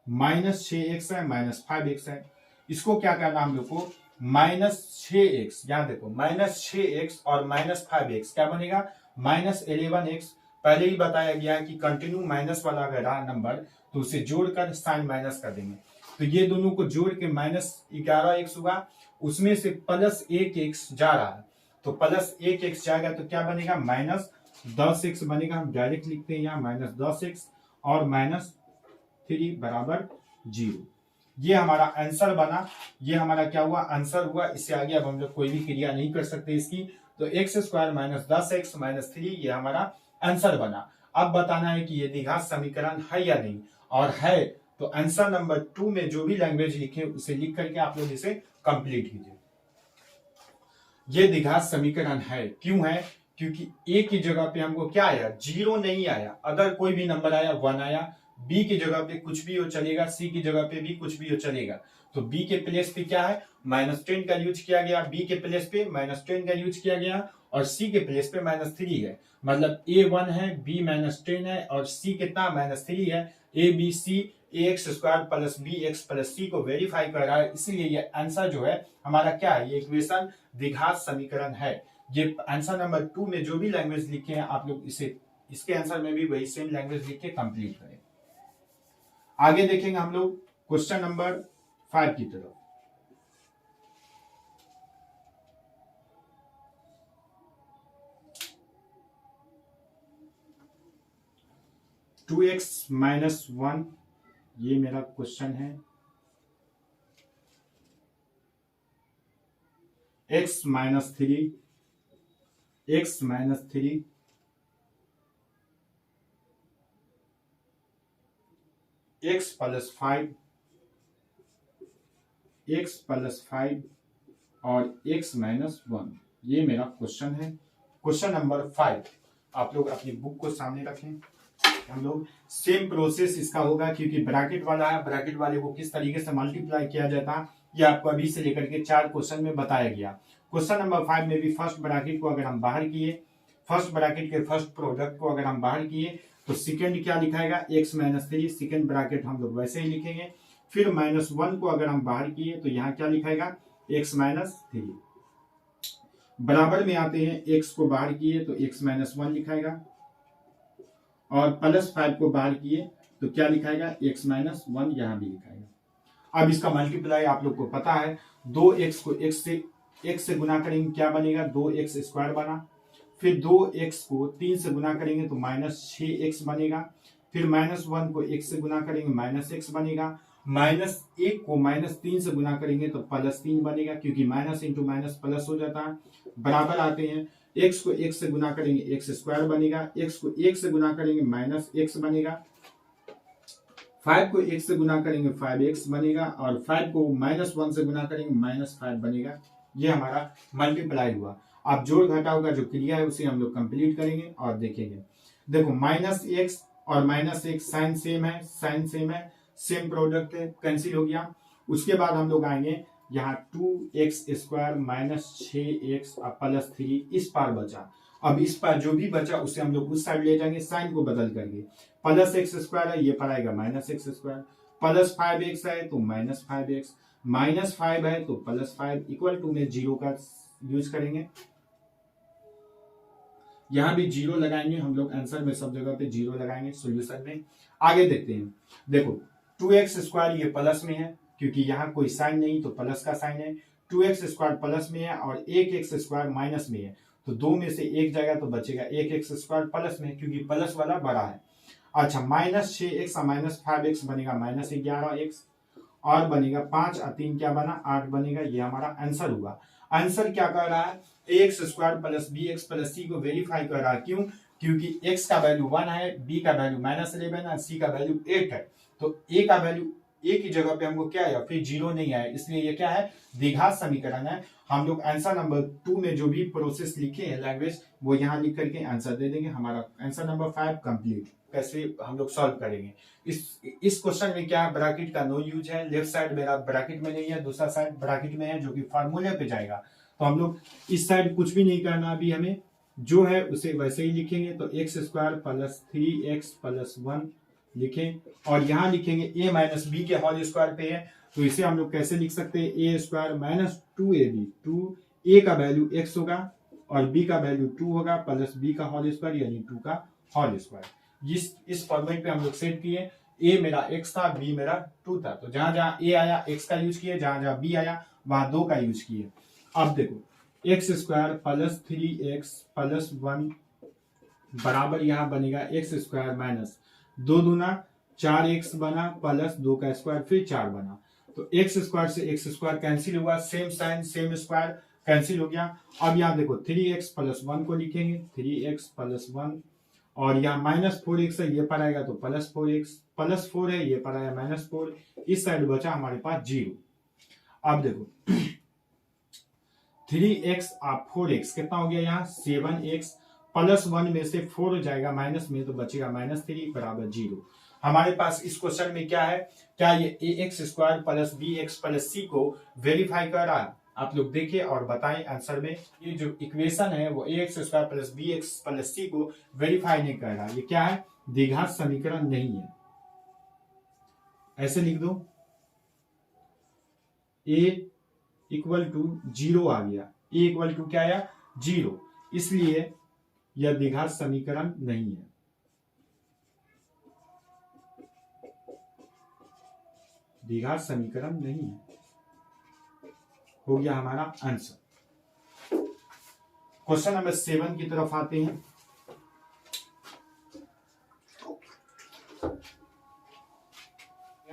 -6x है, -5x है, इसको क्या करना हम लोग को, -6x, यहां देखो -6x और -5x क्या बनेगा, -11x। पहले ही बताया गया है कि कंटिन्यू माइनस वाला अगर रहा नंबर तो उसे जोड़कर साइन माइनस कर देंगे, तो ये दोनों को जोड़ के -11x हुआ, उसमें से +1x जा रहा है, तो +1x जाएगा तो क्या बनेगा, -10x बनेगा। हम डायरेक्ट लिखते हैं यहाँ -10x और -3 बराबर 0। ये हमारा आंसर बना, ये हमारा क्या हुआ, आंसर हुआ। इससे आगे अब हम लोग कोई भी क्रिया नहीं कर सकते इसकी, तो x स्क्वायर -10x -3 ये हमारा आंसर बना। अब बताना है कि ये द्विघात समीकरण है या नहीं, और है तो आंसर नंबर 2 में जो भी लैंग्वेज लिखे उसे लिख करके आप लोग इसे कंप्लीट कीजिए। ये द्विघात समीकरण है, क्यों है, क्योंकि a की जगह पे हमको क्या आया, 0 नहीं आया, अगर कोई भी नंबर आया 1 आया, b की जगह पे कुछ भी हो चलेगा, c की जगह पे भी कुछ भी हो चलेगा, तो b के प्लेस पे क्या है, -10 का यूज किया गया, b के प्लेस पे -10 का यूज किया गया और c के प्लेस पे -3 है, मतलब a 1 है, b -10 है और c कितना -3 है, a b c A X square plus B X plus C को वेरीफाई कर रहा है, इसीलिए ये आंसर जो है हमारा क्या है, ये इक्वेशन द्विघात समीकरण है। ये आंसर नंबर 2 में जो भी लैंग्वेज लिखे हैं आप लोग इसे इसके आंसर में भी वही सेम लैंग्वेज लिख के कंप्लीट करें। आगे देखेंगे हम लोग क्वेश्चन नंबर 5 की तरफ। टू एक्स माइनस 1 ये मेरा क्वेश्चन है। x minus 3 x minus 3 x plus 5 x plus 5 और x माइनस 1 ये मेरा क्वेश्चन है। क्वेश्चन नंबर 5 आप लोग अपनी बुक को सामने रखें। हम लोग सेम प्रोसेस इसका होगा, क्योंकि ब्रैकेट वाला है, ब्रैकेट वाले को किस तरीके से मल्टीप्लाई किया जाता है ये आपको अभी से लेकर के 4 क्वेश्चन में बताया गया। क्वेश्चन नंबर 5 में भी फर्स्ट ब्रैकेट को अगर हम बाहर किए, फर्स्ट ब्रैकेट के फर्स्ट प्रोडक्ट को अगर हम बाहर किए तो सेकंड क्या लिखाएगा x माइनस 3, सेकंड ब्रैकेट हम लोग वैसे ही लिखेंगे। फिर माइनस 1 को अगर हम बाहर किए तो यहाँ क्या लिखाएगा x माइनस 3। बराबर में आते हैं, x को बाहर किए तो x माइनस 1 लिखाएगा और प्लस 5 को बाहर किए तो क्या लिखाएगा x माइनस 1 यहां भी लिखाएगा। अब इसका मल्टीप्लाई आप लोग को पता है, 2x को x से गुना करेंगे क्या बनेगा, 2x स्क्वायर बना। फिर 2x को 3 से गुना करेंगे तो माइनस 6x बनेगा। फिर माइनस 1 को x से गुना करेंगे माइनस x बनेगा। माइनस 1 को माइनस 3 से गुना करेंगे तो प्लस 3 बनेगा, क्योंकि माइनस इंटू माइनस प्लस हो जाता है। बराबर आते हैं, x को x से गुना करेंगे x स्क्वायर बनेगा, x को 1 से गुना करेंगे माइनस x बनेगा, 5 को 1 से गुना करेंगे 5x बनेगा और 5 को माइनस 1 से गुना करेंगे माइनस 5 बनेगा। ये हमारा मल्टीप्लाई हुआ। अब जोड़ घटाव का जो क्रिया है उसे हम लोग कंप्लीट करेंगे और देखेंगे। देखो माइनस x और माइनस x साइन सेम है, साइन सेम है, सेम प्रोडक्ट है, कैंसिल हो गया। उसके बाद हम लोग आएंगे यहाँ 2x square minus 6x plus 3 इस पार बचा। अब इस पार जो भी बचा उसे हम लोग उस साइड ले जाएंगे, साइन को बदल करके। प्लस x स्क्वायर है, ये पर आएगा minus x square, plus 5x है तो माइनस 5x, माइनस 5 है तो प्लस 5, इक्वल टू में 0 का यूज करेंगे। यहां भी 0 लगाएंगे हम लोग, आंसर में सब जगह पे 0 लगाएंगे सॉल्यूशन में। आगे देखते हैं, देखो 2x स्क्वायर ये प्लस में है, क्योंकि यहाँ कोई साइन नहीं तो प्लस का साइन है। 2x स्क्वायर प्लस में है और 1x स्क्वायर माइनस में है, तो 2 में से एक जगह तो बचेगा, 1x स्क्वायर प्लस में, क्योंकि प्लस वाला बड़ा है। अच्छा माइनस 6x और माइनस 5x बनेगा माइनस 11x और बनेगा 5 और 3 क्या बना 8 बनेगा। ये हमारा आंसर हुआ। आंसर क्या कर रहा है, X square plus B X plus C को वेरीफाई कर रहा है। क्यों, क्योंकि x का वैल्यू 1 है, b का वैल्यू -11 और c का वैल्यू 8 है, तो a का वैल्यू a की जगह पे हमको क्या आया, फिर 0 नहीं आया, इसलिए ये क्या है, द्विघात समीकरण है। हम लोग आंसर नंबर 2 में जो भी प्रोसेस लिखे हैं लैंग्वेज वो यहाँ लिख करके आंसर दे देंगे। हमारा आंसर नंबर 5 कंप्लीट। कैसे हम लोग सॉल्व करेंगे, इस क्वेश्चन में क्या ब्रैकेट का नो यूज है, लेफ्ट साइड मेरा ब्रैकेट में नहीं है, दूसरा साइड ब्रैकेट में है जो कि फार्मूले पे जाएगा, तो हम लोग इस साइड कुछ भी नहीं करना, अभी हमें जो है उसे वैसे ही लिखेंगे। तो X square plus 3x plus 1 लिखें और यहाँ लिखेंगे a माइनस बी के होल स्क्वायर पे है, तो इसे हम लोग कैसे लिख सकते हैं, a square minus 2ab, 2a का वैल्यू x होगा और b का वैल्यू 2 होगा प्लस b का होल स्क्वायर यानी 2 का होल स्क्वायर। इस फॉर्मेट पे हम लोग सेट किए, a मेरा x था, b मेरा 2 था, तो जहां जहां a आया x का यूज किए, जहां जहां b आया वहां 2 का यूज किए। अब देखो x square plus 3x plus 1 बराबर यहाँ बनेगा एक्स स्क्वायर माइनस 2 दूना 4x बना प्लस 2 का स्क्वायर फिर 4 बना, तो एक्स स्क्वायर से एक्स स्क्वायर कैंसिल हुआ, same sign same square cancel हो गया। अब यहाँ देखो 3x प्लस 1 को लिखेंगे, 3x प्लस 1 और यहाँ माइनस 4x है, ये पर आएगा तो प्लस 4x, प्लस 4 है ये पर आया माइनस 4, इस साइड बचा हमारे पास 0। अब देखो 3x और 4x कितना हो गया, यहाँ 7x प्लस 1 में से 4 हो जाएगा माइनस में, तो बचेगा -3 बराबर 0। हमारे पास इस क्वेश्चन में क्या है, क्या ये ax square plus bx plus c को वेरीफाई कर रहा है, आप लोग देखिए और बताएं आंसर में। ये जो इक्वेशन है वो ax square plus bx plus c को वेरीफाई नहीं कर रहा, ये क्या है, द्विघात समीकरण नहीं है। ऐसे लिख दो, a इक्वल टू 0 आ गया, a इक्वल टू क्या आया 0, इसलिए यह द्विघात समीकरण नहीं है। द्विघात समीकरण नहीं है, हो गया हमारा आंसर। क्वेश्चन नंबर 7 की तरफ आते हैं।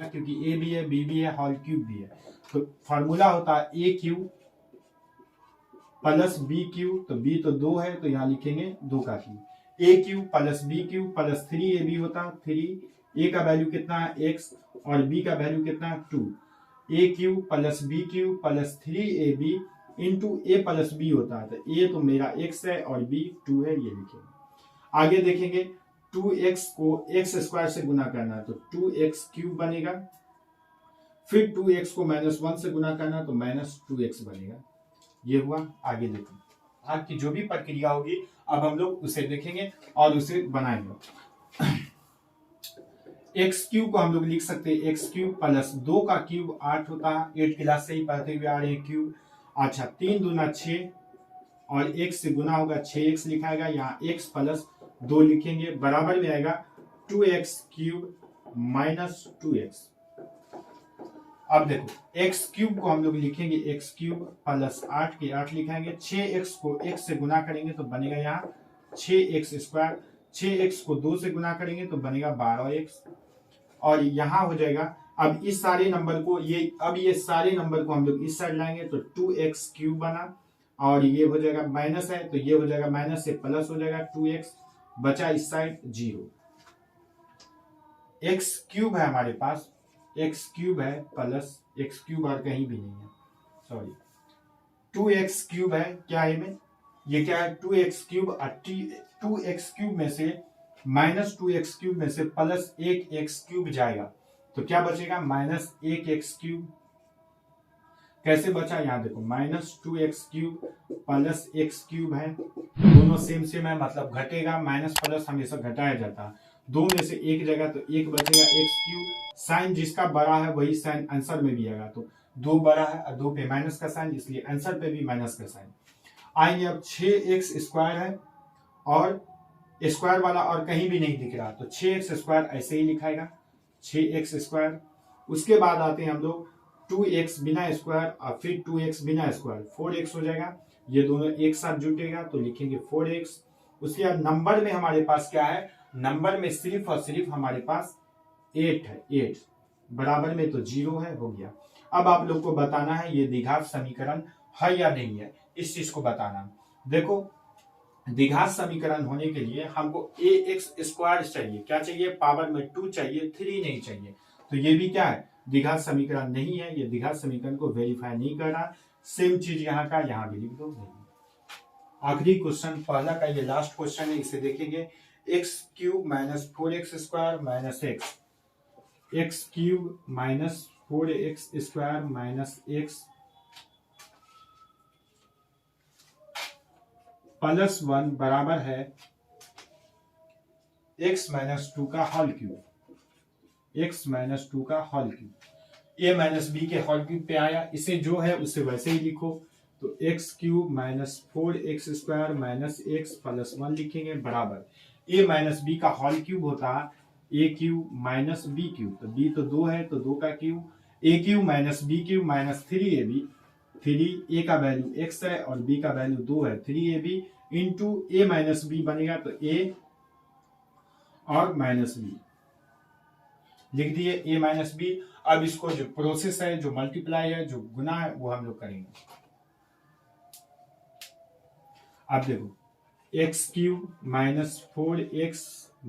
क्योंकि ए भी है, बी भी है, होल क्यूब भी है, तो फॉर्मूला होता है A cube plus B cube, तो बी तो 2 है तो यहां लिखेंगे 2 का cube, A cube plus B cube plus 3ab होता है, 3 ए का वैल्यू कितना है x और b का वैल्यू कितना है 2, A cube plus B cube plus 3ab into A plus B होता है, तो ए तो मेरा x है और b 2 है, ये लिखेंगे। आगे देखेंगे 2x को x स्क्वायर से गुना करना है तो 2x क्यूब बनेगा, फिर 2x को -1 से गुना करना तो -2x बनेगा, ये हुआ। आगे देखो आपकी जो भी प्रक्रिया होगी अब हम लोग उसे देखेंगे और उसे बनाएंगे। एक्स क्यूब को हम लोग लिख सकते हैं एक्स क्यूब प्लस 2 का क्यूब 8 होता है, 8 क्लास से ही पढ़ते हुए आ रहे हैं क्यूब। अच्छा 3 दूना 6 और x से गुना होगा 6x लिखाएगा, यहाँ x प्लस 2 लिखेंगे, बराबर में आएगा 2x क्यूब माइनस 2x। अब देखो x क्यूब को हम लोग लिखेंगे x क्यूब प्लस 8 के 8 लिखाएंगे, 6x को x से गुना करेंगे तो बनेगा यहाँ 6x स्क्वायर, 6x को 2 से गुना करेंगे तो बनेगा 12x, और यहाँ हो जाएगा। अब इस सारे नंबर को ये सारे नंबर को हम लोग इस साइड लाएंगे तो 2x क्यूब बना, और ये हो जाएगा माइनस है तो ये हो जाएगा माइनस से प्लस हो जाएगा 2x, बचा इस साइड 0। x क्यूब है हमारे पास, x क्यूब है प्लस x क्यूब और कहीं भी नहीं है, सॉरी 2x क्यूब है, क्या है में ये क्या है 2x क्यूब, और 2x क्यूब में से माइनस 2x क्यूब में से प्लस 1x क्यूब जाएगा तो क्या बचेगा -1x क्यूब। कैसे बचा, यहाँ देखो -2x cube plus x cube है, दोनों सेम सेम है मतलब घटेगा, माइनस प्लस हमेशा घटाया जाता है, 2 में से 1 जगह तो 1 बचेगा x क्यूब, साइन जिसका बड़ा है वही साइन आंसर में भी आएगा, तो 2 बड़ा है और 2 पे माइनस का साइन, इसलिए आंसर पे भी माइनस का साइन आएंगे। अब 6x स्क्वायर है और स्क्वायर वाला और कहीं भी नहीं दिख रहा तो 6x स्क्वायर ऐसे ही लिखाएगा 6x स्क्वायर। उसके बाद आते हैं हम लोग 2x बिना स्क्वायर और फिर 2x बिना स्क्वायर 4x हो जाएगा, ये दोनों एक साथ जुटेगा तो लिखेंगे 4x। उसके बाद नंबर में हमारे पास क्या है, नंबर में सिर्फ और सिर्फ हमारे पास 8 है, 8 बराबर में तो 0 है, हो गया। अब आप लोग को बताना है ये द्विघात समीकरण है या नहीं है, इस चीज को बताना। देखो द्विघात समीकरण होने के लिए हमको ax स्क्वायर चाहिए, क्या चाहिए पावर में 2 चाहिए, 3 नहीं चाहिए, तो ये भी क्या है द्विघात समीकरण नहीं है, ये द्विघात समीकरण को वेरीफाई नहीं कर रहा। सेम चीज यहाँ का यहाँ भी लिख दो। आखिरी क्वेश्चन पहला का ये लास्ट क्वेश्चन है, इसे देखेंगे x cube minus 4x square minus x cube minus 4x square minus X plus 1 बराबर है x माइनस 2 का होल क्यूब, x माइनस 2 का whole cube, a minus B के होल क्यूब पे आया, इसे जो है उसे वैसे ही लिखो, तो x cube minus 4x square minus X plus 1 लिखेंगे, बराबर a माइनस बी का होल क्यूब होता है a cube minus B cube, तो b तो 2 है तो 2 का क्यूब, a cube minus B cube minus 3ab, 3 a का वैल्यू x है और b का वैल्यू 2 है, 3ab into a minus B बनेगा, तो a और माइनस बी लिख दिए, a माइनस बी। अब इसको जो प्रोसेस है, जो मल्टीप्लाई है, जो गुना है, वो हम लोग करेंगे। अब देखो x cube minus 4x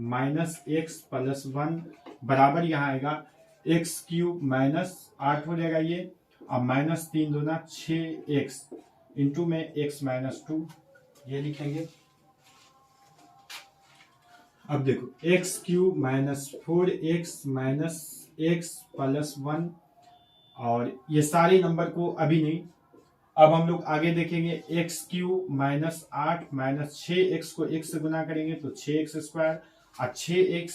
minus X plus 1 बराबर यहाँ आएगा एक्स क्यूब माइनस 8 हो जाएगा ये, अब माइनस 3 दूना 6x इंटू में x माइनस 2 ये लिखेंगे। अब देखो x cube minus 4x minus X plus 1, और ये सारे नंबर को अभी नहीं, अब हम लोग आगे देखेंगे x cube minus 8 minus 6x को x से गुना करेंगे तो 6x स्क्वायर, और 6x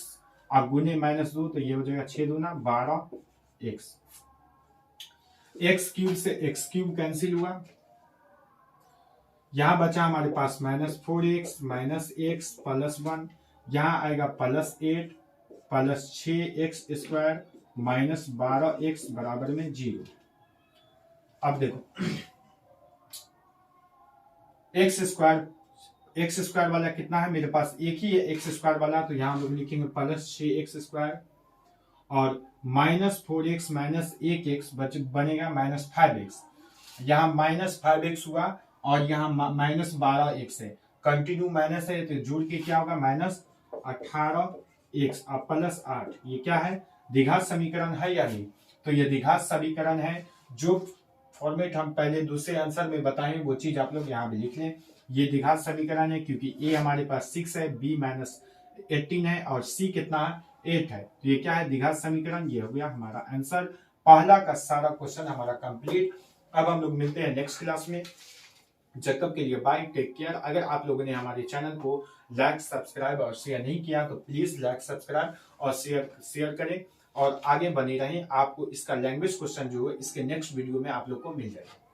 और गुने माइनस 2 तो ये हो जाएगा 6 दूना 12 एक्स, एक्स क्यूब से एक्स क्यूब कैंसिल हुआ, यहां बचा हमारे पास -4x माइनस एक्स प्लस 1, यहां आएगा +8 plus 6x square minus 12x बराबर में 0। अब देखो एक्स स्क्वायर वाला कितना है, मेरे पास एक ही है एक्स स्क्वायर वाला, तो यहां हम लोग लिखेंगे +6x स्क्वायर और -4x माइनस 1x बनेगा -5x, यहाँ -5x हुआ और यहाँ -12x है, कंटिन्यू माइनस है तो जोड़ के क्या होगा -18x और +8, ये क्या है द्विघात समीकरण है या नहीं, तो ये द्विघात समीकरण है। जो फॉर्मेट हम पहले दूसरे आंसर में बताएं वो चीज आप लोग यहाँ पे लिख लें, ये द्विघात समीकरण है क्योंकि a हमारे पास 6 है, b -18 है और c कितना है 8 है, तो ये क्या है द्विघात समीकरण। ये हो गया हमारा आंसर, पहला का सारा क्वेश्चन हमारा कंप्लीट। अब हम लोग मिलते हैं नेक्स्ट क्लास में, जब तक के लिए बाय, टेक केयर। अगर आप लोगों ने हमारे चैनल को लाइक सब्सक्राइब और शेयर नहीं किया तो प्लीज लाइक सब्सक्राइब और शेयर करें और आगे बने रहें। आपको इसका लैंग्वेज क्वेश्चन जो है इसके नेक्स्ट वीडियो में आप लोग को मिल जाएगा।